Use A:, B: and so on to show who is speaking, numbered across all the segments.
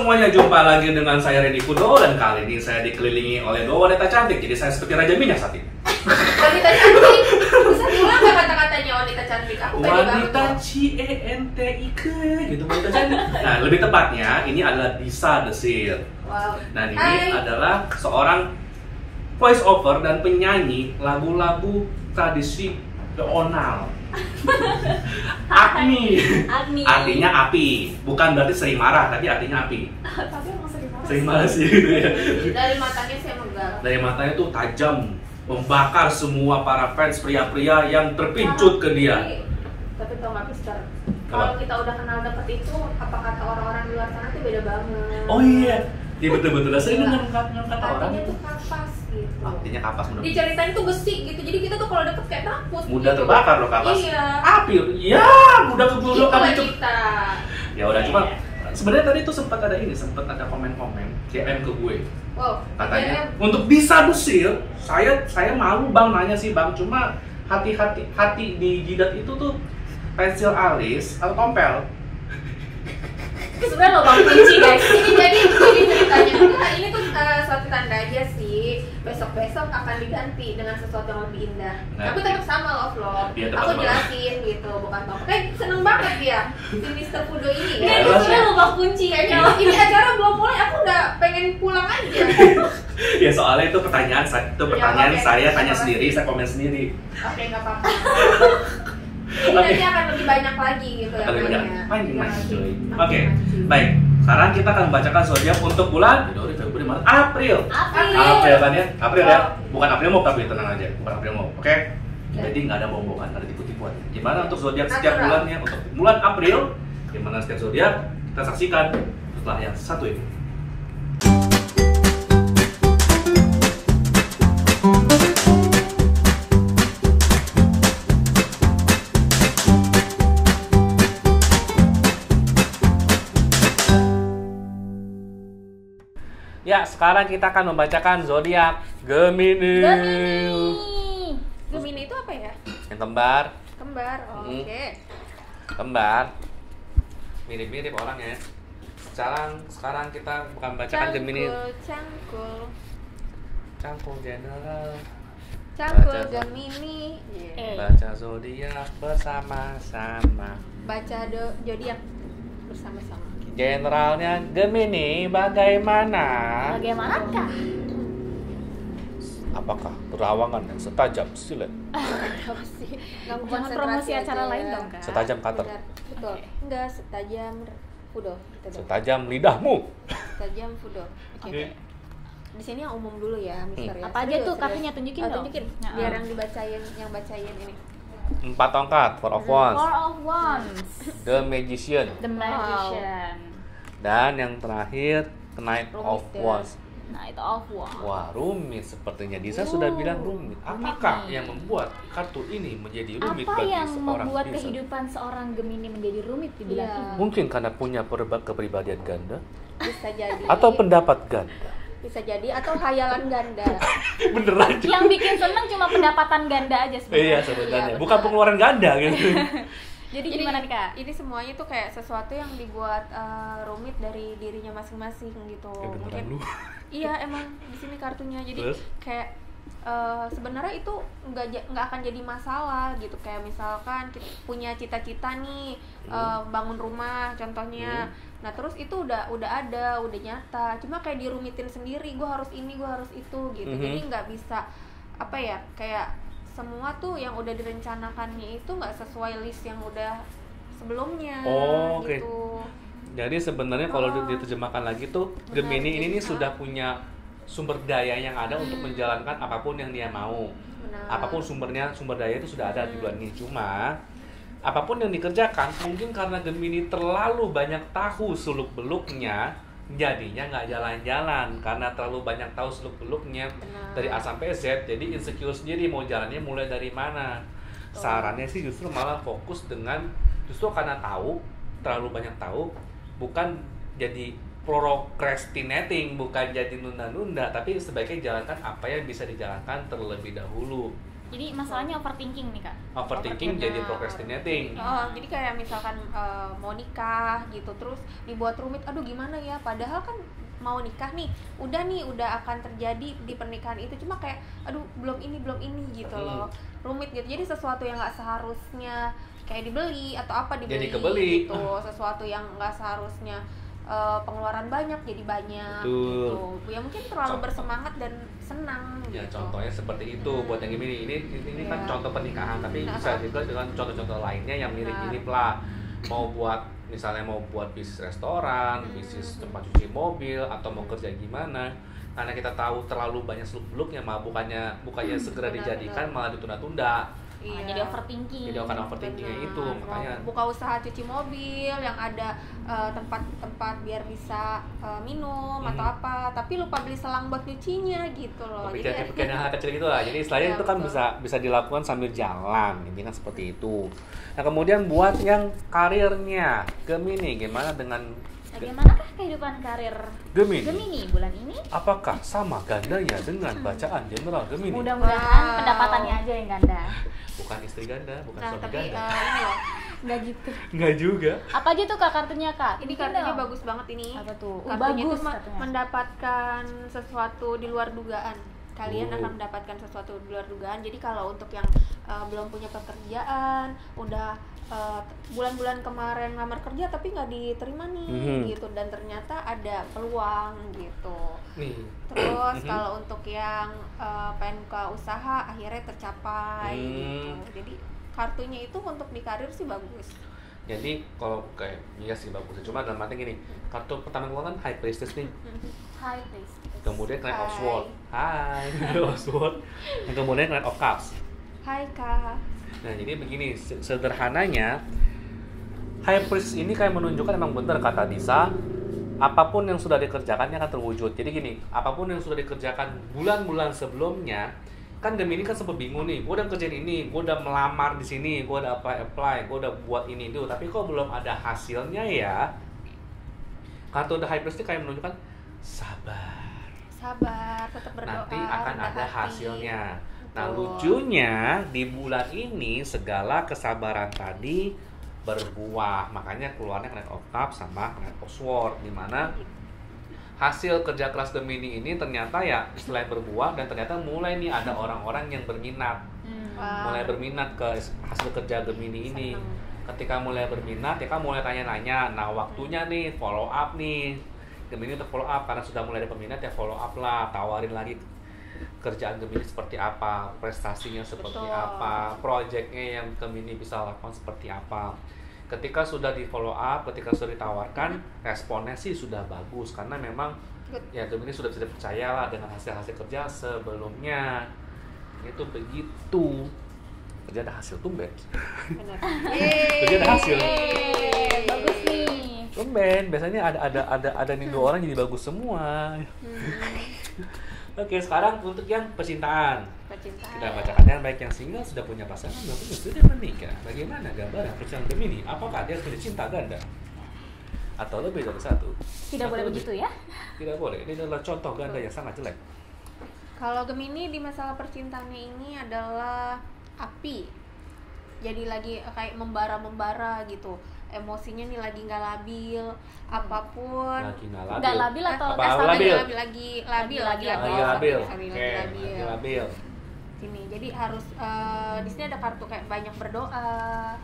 A: semuanya, jumpa lagi dengan saya Rendy Kudo. Dan kali ini saya dikelilingi oleh dua wanita cantik. Jadi saya seperti Raja Minyak saat ini.
B: Wanita cantik? Bisa bilang gak kata-katanya wanita cantik? Aku pede banget
A: Wanita CENTIK gitu, wanita cantik. Nah, lebih tepatnya ini adalah Disa Desir.
B: Wow.
A: Nah, ini adalah seorang voice over dan penyanyi lagu-lagu tradisional. Agni. Artinya api. Bukan berarti sering marah, tapi artinya api.
B: Tapi emang sering marah.
A: Sering marah sih gitu ya.
B: Dari matanya saya megal.
A: Dari matanya tuh tajam, membakar semua para fans pria-pria yang terpincut ke dia.
B: Tapi tau gak, Mister? Kalau kita udah kenal deket itu, apa kata orang-orang di luar sana tuh beda banget.
A: Oh iya, dia betul-betul sering dengan kata orang.
B: Artinya tuh kapas gitu.
A: Artinya kapas mudah.
B: Diceritain tuh besi gitu, jadi kita tuh kalau deket kayak takut.
A: Mudah
B: gitu.
A: terbakar loh kapas.
B: Iya.
A: Api, ya mudah keburu
B: Itulah
A: api itu.
B: kita.
A: Ya udah, cuma sebenarnya tadi tuh sempat ada komen-komen DM ke gue.
B: Wow.
A: Katanya untuk Disa Desir, saya malu bang nanya sih bang, cuma hati di jidat itu tuh pensil alis atau tompel?
B: Sebenarnya lubang kunci guys. Ini jadi ceritanya enggak, ini tuh suatu tanda aja sih. Besok akan diganti dengan sesuatu yang lebih indah.
A: Nah,
B: Tapi tetap sama love.
A: Iya, tetap
B: Aku
A: sama.
B: jelasin gitu, bukan bang. Kayak seneng banget dia si Mr. Kudo ini.
A: Ya,
B: Ya,
A: jelas
B: sebenarnya
A: ya.
B: lubang kunci kayaknya. Ini acara belum mulai, aku udah pengen pulang aja.
A: Ya soalnya itu pertanyaan
B: oke.
A: saya tanya
B: Terima
A: sendiri,
B: kasih.
A: saya komen sendiri.
B: Oke, nggak apa-apa. Ini nanti akan lebih banyak lagi gitu ya.
A: Akan lebih banyak. Mancing, coy.
B: Mancing.
A: Oke, baik. Sekarang kita akan membacakan zodiak untuk bulan Januari, Februari, Maret, April. April kan ya? April ya? Bukan April mau, tapi tenang aja. Bukan April mau, oke? Jadi nggak ada bohong-bohongan, nggak ada tipu-tipuan. Gimana untuk zodiak setiap bulannya? Untuk bulan April, gimana setiap zodiak? Kita saksikan setelah yang satu ini. Ya, sekarang kita akan membacakan zodiak Gemini.
B: Gemini itu apa ya?
A: Yang kembar.
B: Kembar. Oke.
A: Kembar. Mirip-mirip orangnya. Sekarang kita bukan bacakan Gemini. Cangkul general.
B: Cangkul
A: Baca.
B: Gemini.
A: Baca zodiak bersama-sama.
B: Baca zodiak bersama-sama.
A: Generalnya Gemini bagaimana?
C: Bagaimanakah?
A: Apakah terawangan yang setajam silet?
B: Apa sih? Nggak
C: Jangan promosi acara lain dong, Kak.
A: Setajam cutter.
B: Benar, betul.
C: Oke.
B: Enggak setajam Fudo. Gitu dong.
A: Setajam lidahmu.
B: Setajam Fudo. Oke. Di sini yang umum dulu ya, Mister ya.
C: Apa aja tuh
B: Serius.
C: kartunya, tunjukin dong.
B: Tunjukin.
C: Nah,
B: Biar yang bacain ini.
A: 4 tongkat, Four of Wands,
C: Four of Wands,
A: The Magician,
C: The Magician,
A: dan yang terakhir Knight
B: Rumit
A: of
B: ya.
A: Wands.
C: Knight of Wands.
A: Wah, rumit sepertinya. Disa sudah bilang rumit. Apakah
C: nih.
A: yang membuat kartu ini menjadi rumit
C: Apa
A: bagi
C: yang
A: seorang
C: membuat
A: Disa?
C: kehidupan seorang Gemini menjadi rumit di bulan
B: Iya.
C: ini?
A: Mungkin karena punya kepribadian ganda
B: Bisa jadi.
A: atau pendapat ganda.
B: Bisa jadi atau khayalan ganda.
A: Beneran.
C: Yang bikin seneng cuma pendapatan ganda aja sebenarnya.
A: Iya sebenarnya.
B: Iya,
A: Bukan
B: benar.
A: pengeluaran ganda gitu.
C: Jadi gimana nih, Kak?
B: Ini semuanya tuh kayak sesuatu yang dibuat rumit dari dirinya masing-masing gitu.
A: Beneran lu.
B: Iya, emang di sini kartunya. Jadi
A: Terus?
B: kayak sebenarnya itu nggak akan jadi masalah gitu. Kayak misalkan kita punya cita-cita nih, bangun rumah contohnya. Nah terus itu udah ada, udah nyata. Cuma kayak dirumitin sendiri. Gue harus ini, gue harus itu gitu. Jadi nggak bisa apa ya, kayak semua tuh yang udah direncanakannya itu nggak sesuai list yang udah sebelumnya.
A: Oh, oke.
B: Gitu.
A: Jadi sebenarnya kalau diterjemahkan lagi tuh
B: Benar,
A: Gemini ini nih
B: gitu.
A: sudah punya sumber daya yang ada untuk menjalankan apapun yang dia mau.
B: Benar.
A: Apapun sumber daya itu sudah ada di bulan ini. Cuma apapun yang dikerjakan mungkin karena Gemini terlalu banyak tahu seluk-beluknya, jadinya nggak jalan-jalan karena terlalu banyak tahu seluk-beluknya dari A sampai Z. Jadi insecure sendiri mau jalannya mulai dari mana. Sarannya sih justru malah fokus dengan justru karena tahu, terlalu banyak tahu, bukan jadi procrastinating, bukan jadi nunda-nunda, tapi sebaiknya jalankan apa yang bisa dijalankan terlebih dahulu.
C: Jadi masalahnya overthinking nih kak.
A: Overthinking jadi procrastinating.
B: Jadi kayak misalkan mau nikah gitu, terus dibuat rumit, aduh gimana ya, padahal kan mau nikah nih udah akan terjadi di pernikahan itu, cuma kayak aduh belum ini gitu loh, rumit gitu. Jadi sesuatu yang nggak seharusnya kayak dibeli atau apa dibeli
A: jadi kebeli
B: gitu, sesuatu yang nggak seharusnya pengeluaran banyak jadi banyak.
A: Betul.
B: Gitu ya, mungkin terlalu bersemangat dan senang
A: ya
B: gitu.
A: contohnya seperti itu. Buat yang ini kan contoh pernikahan, tapi bisa juga dengan contoh-contoh lainnya yang mirip-mirip lah. Mau buat bisnis restoran, bisnis tempat cuci mobil, atau mau kerja gimana, karena kita tahu terlalu banyak seluk-beluknya, bukannya segera dijadikan malah ditunda-tunda.
C: Jadi overthinking.
A: Jadi akan overthinkingnya itu, makanya
B: buka usaha cuci mobil yang ada tempat biar bisa minum atau apa, tapi lupa beli selang buat nyucinya gitu loh.
A: Pikiran hal kecil gitu lah. Jadi istilahnya itu kan bisa dilakukan sambil jalan, intinya seperti itu. Nah kemudian buat yang karirnya Gemini, gimana dengan
C: bagaimanakah kehidupan karir
A: Gemini
C: bulan ini?
A: Apakah sama gandanya dengan bacaan general Gemini?
C: Mudah-mudahan pendapatannya aja yang ganda.
A: Bukan istri ganda, bukan suami
B: tapi
A: ganda.
B: ini loh,
C: Nggak gitu.
A: Nggak juga.
C: Apa aja tuh kak kartunya kak?
B: ini
C: Bikin
B: kartunya
C: dong.
B: bagus banget ini.
C: Apa tuh?
B: Kartunya
C: Bagus
B: tuh
C: katanya.
B: mendapatkan sesuatu di luar dugaan. Kalian akan mendapatkan sesuatu di luar dugaan. Jadi kalau untuk yang belum punya pekerjaan, udah bulan-bulan kemarin ngamar kerja tapi nggak diterima nih gitu, dan ternyata ada peluang gitu. Terus kalau untuk yang pengen buka usaha akhirnya tercapai gitu. Jadi kartunya itu untuk di karir sih bagus.
A: Jadi kalau kayak iya sih bagus. Cuma dalam arti gini, kartu pertama gua kan High Priestess nih.
C: High priest.
A: Kemudian Knight of Swords. Hai, Knight of Swords. Dan kemudian Knight of Cups.
B: Hai kak.
A: Nah jadi begini, sederhananya High Priest ini kayak menunjukkan emang benar kata Disa, apapun yang sudah dikerjakannya akan terwujud. Jadi gini, apapun yang sudah dikerjakan bulan-bulan sebelumnya, kan Gemini kan sempat bingung nih, gue udah kerjain ini, gue udah melamar di sini, gue udah apply, gue udah buat ini itu, tapi kok belum ada hasilnya ya? Kartu The High Priest ini kayak menunjukkan sabar,
B: tetap berdoa,
A: nanti akan ada
B: hati.
A: hasilnya. Nah lucunya di bulan ini segala kesabaran tadi berbuah, makanya keluarnya Knight of Cups sama Knight of Swords, dimana hasil kerja keras Gemini ini ternyata ya selain berbuah, dan ternyata mulai nih ada orang-orang yang berminat, mulai berminat ke hasil kerja Gemini ini. Ketika mulai berminat, ya kan mulai tanya-nanya. Nah waktunya nih follow up nih, Gemini untuk follow up, karena sudah mulai ada peminat ya follow up lah, tawarin lagi kerjaan Gemini seperti apa, prestasinya seperti apa, projectnya yang Gemini bisa lakukan seperti apa. Ketika sudah di follow up, ketika sudah ditawarkan, responnya sih sudah bagus, karena memang ya Gemini sudah bisa dipercaya lah dengan hasil-hasil kerja sebelumnya. Itu begitu. Kerja ada hasil tumben. Kerja ada hasil.
C: Bagus nih.
A: Tumben, biasanya ada nih dua orang jadi bagus semua. Oke, sekarang untuk yang percintaan. Kita bacakan yang baik yang single, sudah punya pasangan, maupun yang sudah menikah. Bagaimana gambaran percintaan Gemini? Apakah dia sudah cinta ganda? Atau lebih dari satu?
C: Tidak boleh begitu ya?
A: Tidak boleh. Ini adalah contoh ganda yang sangat jelek.
B: Kalau Gemini di masalah percintaannya ini adalah api. Jadi lagi kayak membara gitu. Emosinya nih lagi nggak labil, apapun.
C: Nggak labil atau
B: labil.
A: Labil.
B: Sini, jadi harus di sini ada kartu kayak banyak berdoa.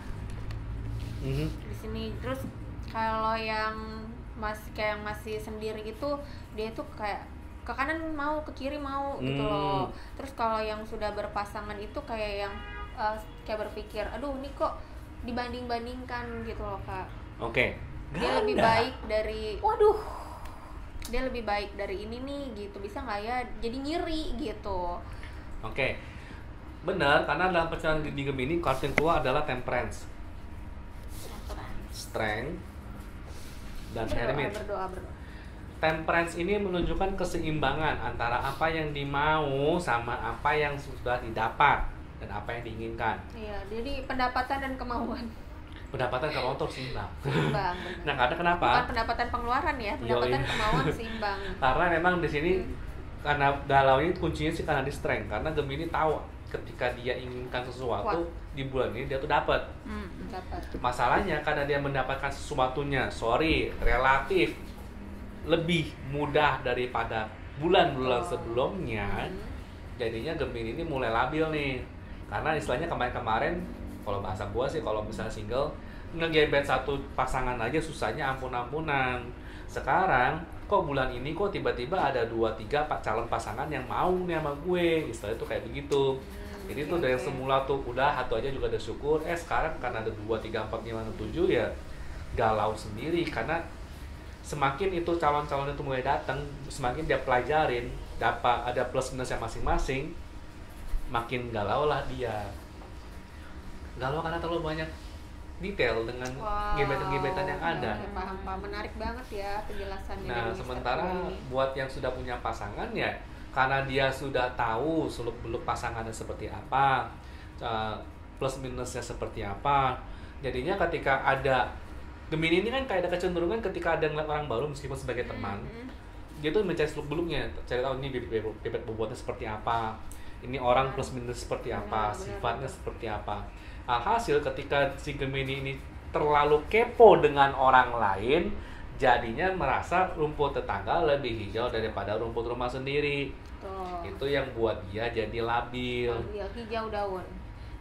B: Di sini terus kalau yang masih sendiri itu dia tuh kayak ke kanan mau, ke kiri mau gitu loh. Terus kalau yang sudah berpasangan itu kayak yang kayak berpikir, aduh ini kok dibanding-bandingkan gitu loh kak.
A: Oke.
B: Dia lebih baik dari,
C: waduh,
B: dia lebih baik dari ini nih gitu, bisa nggak ya? Jadi ngiri gitu.
A: Oke. Benar, karena dalam percintaan di Gemini kartu yang keluar adalah Temperance, Strength, dan Hermit.
B: Berdoa.
A: Temperance ini menunjukkan keseimbangan antara apa yang dimau sama apa yang sudah didapat dan apa yang diinginkan.
B: Iya, jadi pendapatan dan kemauan.
A: Pendapatan kemauan terus seimbang.
B: Seimbang.
A: Nah, karena kenapa?
B: Bukan pendapatan pengeluaran ya, pendapatan kemauan seimbang.
A: Karena memang di sini karena galaunya kuncinya sih karena di strength, karena Gemini tahu ketika dia inginkan sesuatu
B: Kuat.
A: di bulan ini dia tuh dapat.
B: Dapat.
A: Masalahnya karena dia mendapatkan sesuatunya, relatif lebih mudah daripada bulan-bulan sebelumnya, jadinya Gemini ini mulai labil nih. Karena istilahnya kemarin-kemarin, kalau bahasa gua sih kalau misalnya single, ngegebet satu pasangan aja susahnya ampun-ampunan. Sekarang kok bulan ini kok tiba-tiba ada 2-3 calon pasangan yang mau nih sama gue, istilahnya tuh kayak begitu. Jadi tuh dari semula tuh udah satu aja juga udah syukur, sekarang karena ada 2, 3, 4, 5, 7 ya galau sendiri. Karena semakin itu calon-calon itu mulai datang, semakin dia pelajarin dapat ada plus minusnya masing-masing, makin galau lah dia. Galau karena terlalu banyak detail dengan gebetan-gebetan yang ada.
B: Paham. Menarik banget ya penjelasannya.
A: Nah,
B: dari
A: sementara
B: Mr. Boy.
A: buat yang sudah punya pasangan ya, karena dia sudah tahu seluk-beluk pasangannya seperti apa, plus minusnya seperti apa, jadinya ketika ada Gemini ini kan kayak ada kecenderungan ketika ada ngeliat orang baru meskipun sebagai teman, dia tuh mencari seluk-beluknya, cari tahu ini bibit bobotnya seperti apa, ini orang plus minus seperti apa, sifatnya seperti apa. Alhasil ketika si Gemini ini terlalu kepo dengan orang lain, jadinya merasa rumput tetangga lebih hijau daripada rumput rumah sendiri. Itu yang buat dia jadi labil.
B: Hijau daun.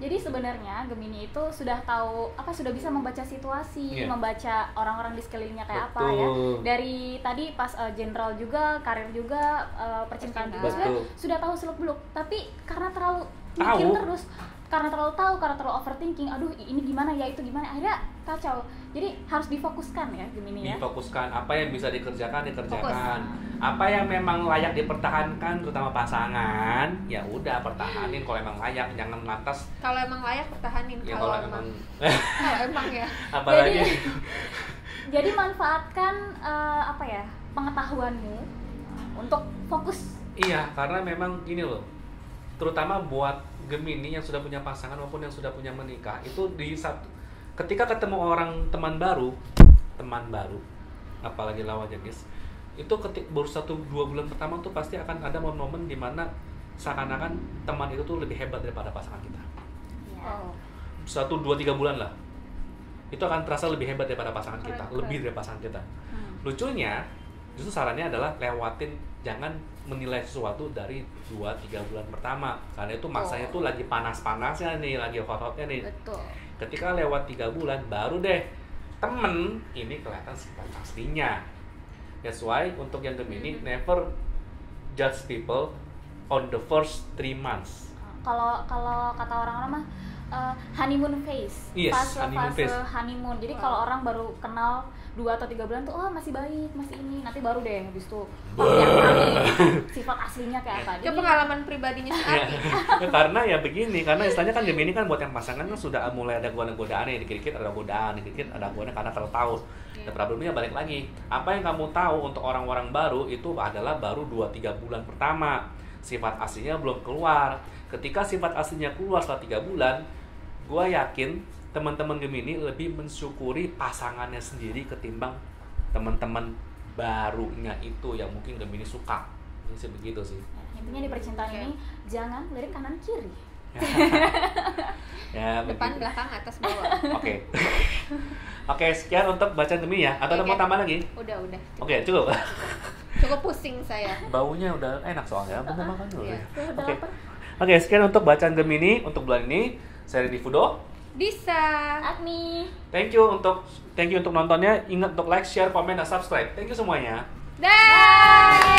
C: Jadi sebenarnya Gemini itu sudah tahu sudah bisa membaca situasi,
A: Iya.
C: membaca orang-orang di sekelilingnya kayak apa
A: Betul.
C: ya. Dari tadi pas general juga, karir juga, percintaan juga sudah tahu seluk-beluk. Tapi karena terlalu mikir terus, karena terlalu overthinking, aduh ini gimana ya, itu gimana, akhirnya kacau. Jadi harus difokuskan ya Gemini ya.
A: Difokuskan, apa yang bisa dikerjakan. Apa yang memang layak dipertahankan, terutama pasangan, ya udah pertahanin kalau emang layak, jangan lantas.
B: Kalau emang layak pertahanin.
A: Ya
B: kalau
A: kalau emang
B: emang ya.
A: apalagi.
C: Jadi manfaatkan pengetahuanmu untuk fokus.
A: Iya, karena memang gini loh, terutama buat Gemini yang sudah punya pasangan maupun yang sudah punya menikah, itu ketika ketemu orang teman baru, apalagi lawan jenis, itu baru 1-2 bulan pertama tuh pasti akan ada momen-momen di mana seakan-akan teman itu tuh lebih hebat daripada pasangan kita.
C: Ya.
A: 1, 2, 3 bulan lah, itu akan terasa lebih hebat daripada pasangan kita, lebih dari pasangan kita. Lucunya, justru sarannya adalah jangan menilai sesuatu dari 2-3 bulan pertama, karena itu masanya tuh lagi panas-panasnya nih, lagi hot-hotnya nih.
B: Betul.
A: Ketika lewat 3 bulan baru deh temen ini kelihatan sifat aslinya. That's why untuk yang Gemini, never judge people on the first 3 months.
C: Kalau kata orang-orang mah honeymoon phase,
A: Yes,
C: fase
A: honeymoon phase.
C: honeymoon. Jadi kalau orang baru kenal 2 atau 3 bulan tuh masih baik, masih ini, nanti baru deh habis itu sifat aslinya kayak apa.
B: Itu pengalaman pribadinya si
A: Ya,
B: Ati.
A: karena ya begini, karena istilahnya kan Gemini kan buat yang pasangan kan sudah mulai ada godaan ya, dikit-dikit ada godaan, dikit-dikit ada godaan karena terlalu tahu. Dan problemnya balik lagi, apa yang kamu tahu untuk orang-orang baru itu adalah baru 2-3 bulan pertama. Sifat aslinya belum keluar. Ketika sifat aslinya keluar setelah 3 bulan, gue yakin teman-teman Gemini lebih mensyukuri pasangannya sendiri ketimbang teman-teman barunya itu yang mungkin Gemini suka. Ini sih begitu sih.
C: Intinya di percintaan ini jangan lirik kanan kiri.
A: Ya,
B: Depan,
A: begitu.
B: belakang, atas, bawah.
A: Oke. Oke, sekian untuk bacaan Gemini ya. Atau ada mau tambah lagi?
B: Udah.
A: Oke, cukup.
B: Cukup pusing saya.
A: Baunya udah enak soalnya. Bentar makan dulu
B: Iya.
A: ya.
C: Udah
A: Oke.
C: lapar.
A: Oke, sekian untuk bacaan Gemini untuk bulan ini. Saya Rini Fudo.
B: Bisa.
C: Agni.
A: Thank you untuk nontonnya. Ingat untuk like, share, komen, dan subscribe. Thank you semuanya.
B: Dah.